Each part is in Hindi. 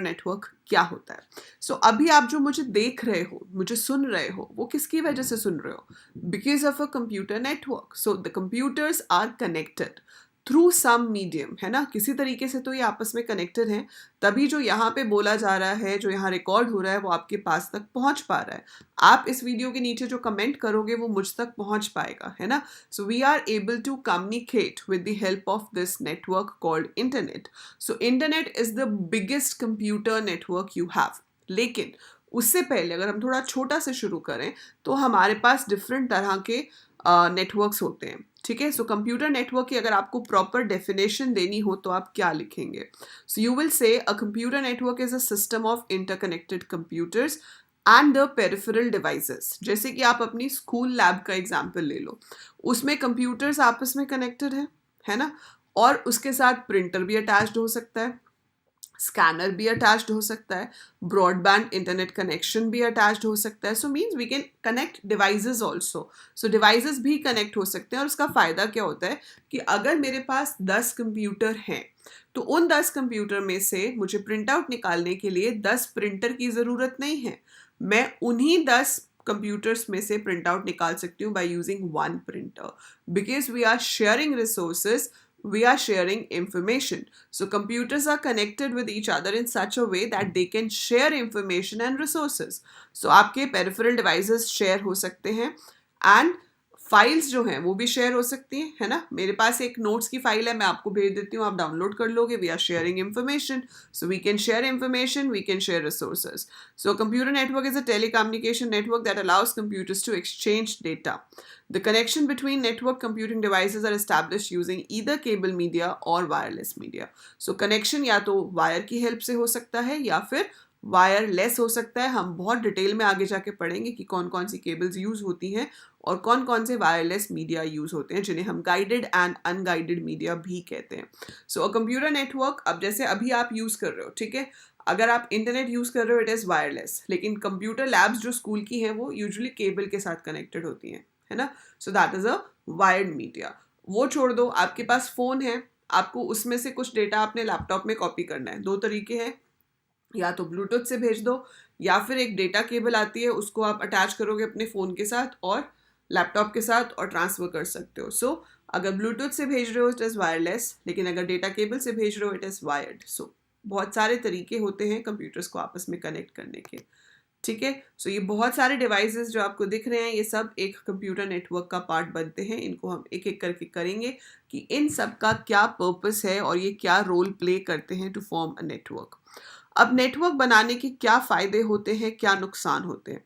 नेटवर्क क्या होता है। अभी आप जो मुझे देख रहे हो, मुझे सुन रहे हो, वो किसकी वजह से सुन रहे हो? Because of a computer network. So the computers are connected through some medium, है ना, किसी तरीके से तो ये आपस में कनेक्टेड हैं, तभी जो यहाँ पे बोला जा रहा है, जो यहाँ रिकॉर्ड हो रहा है, वो आपके पास तक पहुँच पा रहा है। आप इस वीडियो के नीचे जो कमेंट करोगे वो मुझ तक पहुँच पाएगा, है ना। So we are able to communicate with the help of this network called internet. So internet is the biggest computer network you have. लेकिन उससे पहले अगर हम थोड़ा छोटा से शुरू करें तो हमारे पास डिफरेंट तरह के नेटवर्क्स होते हैं, ठीक है। सो कंप्यूटर नेटवर्क की अगर आपको प्रॉपर डेफिनेशन देनी हो तो आप क्या लिखेंगे? So you will say a computer network is a system of interconnected computers and the peripheral devices. जैसे कि आप अपनी स्कूल लैब का एग्जाम्पल ले लो, उसमें कंप्यूटर्स आपस में कनेक्टेड है ना, और उसके साथ प्रिंटर भी अटैच्ड हो सकता है, स्कैनर भी अटैच्ड हो सकता है, ब्रॉडबैंड इंटरनेट कनेक्शन भी अटैच्ड हो सकता है। So means we can connect devices also. So devices भी कनेक्ट हो सकते हैं, और उसका फ़ायदा क्या होता है कि अगर मेरे पास 10 कंप्यूटर हैं तो उन 10 कंप्यूटर में से मुझे प्रिंट आउट निकालने के लिए 10 प्रिंटर की ज़रूरत नहीं है। मैं उन्हीं 10 कंप्यूटर्स में से प्रिंट आउट निकाल सकती हूँ by using one printer, because we are sharing resources, we are sharing information. So computers are connected with each other in such a way that they can share information and resources. So आपके peripheral devices share हो सकते हैं, and फाइल्स जो हैं वो भी शेयर हो सकती हैं, है ना। मेरे पास एक नोट्स की फाइल है, मैं आपको भेज देती हूँ, आप डाउनलोड कर लोगे। We are sharing information, so we can share information, we can share resources. So computer network is a telecommunication network that allows computers to exchange data. The connection between network computing devices are established using either cable media or wireless media. So connection या तो वायर की हेल्प से हो सकता है या फिर वायरलेस हो सकता है। हम बहुत डिटेल में आगे जाके पढ़ेंगे कि कौन कौन सी केबल्स यूज़ होती हैं और कौन कौन से वायरलेस मीडिया यूज़ होते हैं, जिन्हें हम गाइडेड एंड अनगाइडेड मीडिया भी कहते हैं। सो अ कंप्यूटर नेटवर्क, अब जैसे अभी आप यूज़ कर रहे हो, ठीक है, अगर आप इंटरनेट यूज़ कर रहे हो इट इज़ वायरलेस, लेकिन कंप्यूटर लैब्स जो स्कूल की हैं वो यूजुअली केबल के साथ कनेक्टेड होती हैं, है ना। So that is a wired media. वो छोड़ दो, आपके पास फ़ोन है, आपको उसमें से कुछ डेटा अपने लैपटॉप में कॉपी करना है। दो तरीके हैं, या तो ब्लूटूथ से भेज दो या फिर एक डेटा केबल आती है, उसको आप अटैच करोगे अपने फ़ोन के साथ और लैपटॉप के साथ और ट्रांसफ़र कर सकते हो। सो अगर ब्लूटूथ से भेज रहे हो इट इज़ वायरलेस, लेकिन अगर डेटा केबल से भेज रहे हो इट इज़ वायर्ड। सो बहुत सारे तरीके होते हैं कंप्यूटर्स को आपस में कनेक्ट करने के, ठीक है। सो ये बहुत सारे डिवाइसेस जो आपको दिख रहे हैं, ये सब एक कंप्यूटर नेटवर्क का पार्ट बनते हैं। इनको हम एक एक करके करेंगे कि इन सब का क्या पर्पस है और ये क्या रोल प्ले करते हैं टू फॉर्म अ नेटवर्क। अब नेटवर्क बनाने के क्या फ़ायदे होते हैं, क्या नुकसान होते हैं?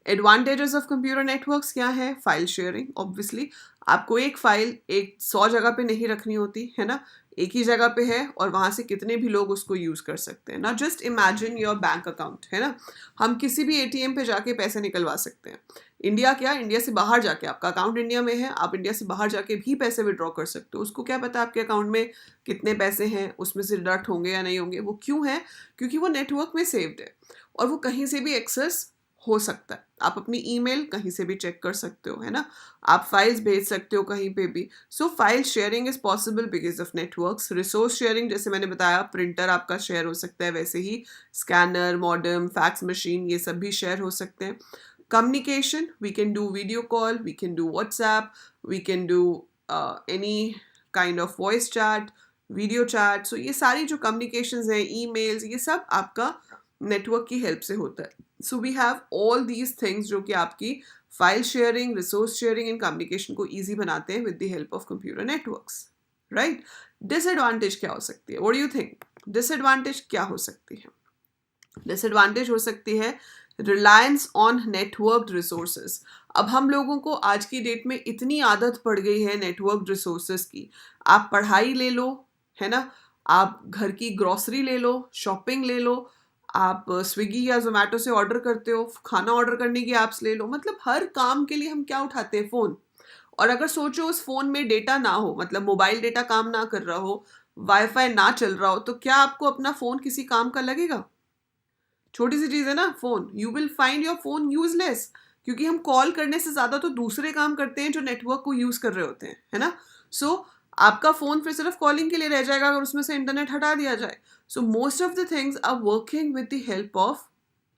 एडवांटेजेस ऑफ कंप्यूटर नेटवर्क्स क्या है? फाइल शेयरिंग, ऑब्वियसली आपको एक फाइल एक 100 जगह पे नहीं रखनी होती, है ना, एक ही जगह पे है और वहाँ से कितने भी लोग उसको यूज़ कर सकते हैं ना। Just imagine your bank account, है ना, हम किसी भी एटीएम पे जाके पैसे निकलवा सकते हैं। इंडिया क्या, इंडिया से बाहर जाके, आपका अकाउंट इंडिया में है, आप इंडिया से बाहर जाके भी पैसे विड्रॉ कर सकते हो। उसको क्या पता आपके अकाउंट में कितने पैसे हैं, उसमें से डिडक्ट होंगे या नहीं होंगे। वो क्यों है? क्योंकि वो नेटवर्क में सेव्ड है और वो कहीं से भी एक्सेस हो सकता है। आप अपनी ईमेल कहीं से भी चेक कर सकते हो, है ना, आप फाइल्स भेज सकते हो कहीं पे भी। So file sharing is possible because of networks. Resource sharing, जैसे मैंने बताया, प्रिंटर आपका शेयर हो सकता है, वैसे ही स्कैनर, मॉडेम, फैक्स मशीन, ये सब भी शेयर हो सकते हैं। Communication, we can do video call, we can do WhatsApp, we can do any kind of voice chat, video chat. So ये सारी जो कम्युनिकेशंस हैं, ईमेल्स, ये सब आपका नेटवर्क की हेल्प से होता है। So we have all these things जो कि आपकी file sharing, resource sharing and communication को ईजी बनाते हैं with the help of computer networks, right. Disadvantage क्या हो सकती है? What do you think? Disadvantage क्या हो सकती है? डिसएडवांटेज हो सकती है रिलायंस ऑन नेटवर्क रिसोर्सेज। अब हम लोगों को आज की डेट में इतनी आदत पड़ गई है नेटवर्क रिसोर्सेज की। आप पढ़ाई ले लो, है ना, आप घर की ग्रॉसरी ले लो, शॉपिंग ले लो, आप स्विगी या जोमेटो से ऑर्डर करते हो, खाना ऑर्डर करने की ऐप्स ले लो, मतलब हर काम के लिए हम क्या उठाते हैं? फ़ोन। और अगर सोचो उस फ़ोन में डेटा ना हो, मतलब मोबाइल डेटा काम ना कर रहा हो, वाईफाई ना चल रहा हो, तो क्या आपको अपना फ़ोन किसी काम का लगेगा? छोटी सी चीज़ है ना phone. You will find your phone useless, क्योंकि हम कॉल करने से ज़्यादा तो दूसरे काम करते हैं जो नेटवर्क को यूज़ कर रहे होते हैं, है ना। सो आपका फ़ोन फिर सिर्फ कॉलिंग के लिए रह जाएगा अगर उसमें से इंटरनेट हटा दिया जाए. So most of the things are working with the help of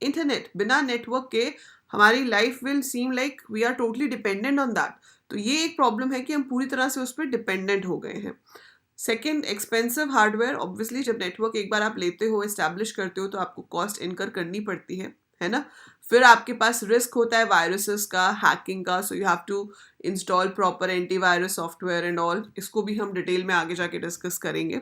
internet. बिना नेटवर्क के हमारी life will seem like we are totally dependent on that. तो ये एक प्रॉब्लम है कि हम पूरी तरह से उस पर डिपेंडेंट हो गए हैं. Second, expensive hardware. ऑब्वियसली जब नेटवर्क एक बार आप लेते हो, इस्टेब्लिश करते हो, तो आपको कॉस्ट इनकर करनी पड़ती है ना. फिर आपके पास रिस्क होता है वायरसेस का, हैकिंग का. So you have to install proper antivirus software and all. इसको भी हम डिटेल में आगे जाके डिस्कस करेंगे.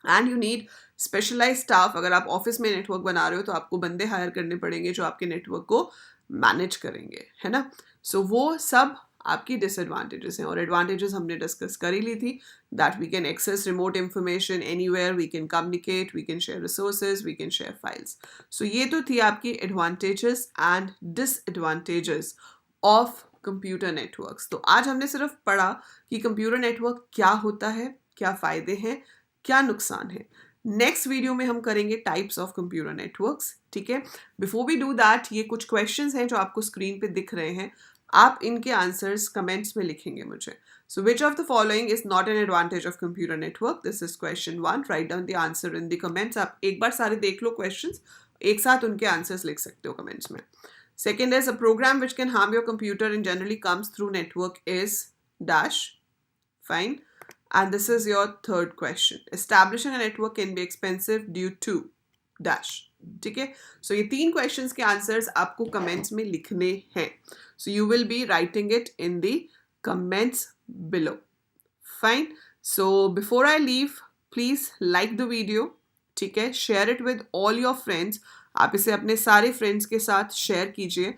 And you need specialize staff. अगर आप ऑफिस में नेटवर्क बना रहे हो तो आपको बंदे हायर करने पड़ेंगे जो आपके नेटवर्क को मैनेज करेंगे, है ना. सो वो सब आपकी डिसएडवांटेजेस हैं. और एडवांटेजेस हमने डिस्कस कर ही ली थी. That we can access remote information anywhere, we can communicate, we can share resources, we can share files. So ये तो थी आपकी advantages and disadvantages of computer networks. तो आज हमने सिर्फ पढ़ा कि कंप्यूटर नेटवर्क क्या होता है, क्या फ़ायदे हैं, क्या नुकसान है. नेक्स्ट वीडियो में हम करेंगे टाइप्स ऑफ कंप्यूटर नेटवर्क्स. ठीक है. बिफोर वी डू दैट, ये कुछ क्वेश्चंस हैं जो आपको स्क्रीन पे दिख रहे हैं. आप इनके आंसर्स कमेंट्स में लिखेंगे मुझे. So which of the following is not an advantage of computer network. This is question 1. Write down the answer in the comments. आप एक बार सारे देख लो क्वेश्चंस, एक साथ उनके आंसर्स लिख सकते हो कमेंट्स में. Second is a program which can harm your computer and generally comes through network is dash. Fine. And this is your third question. Establishing a network can be expensive due to dash. ठीक है. So ये 3 questions के answers आपको comments में लिखने हैं. So you will be writing it in the comments below. Fine. So before I leave, please like the video. ठीक है. Share it with all your friends. आप इसे अपने सारे फ्रेंड्स के साथ शेयर कीजिए.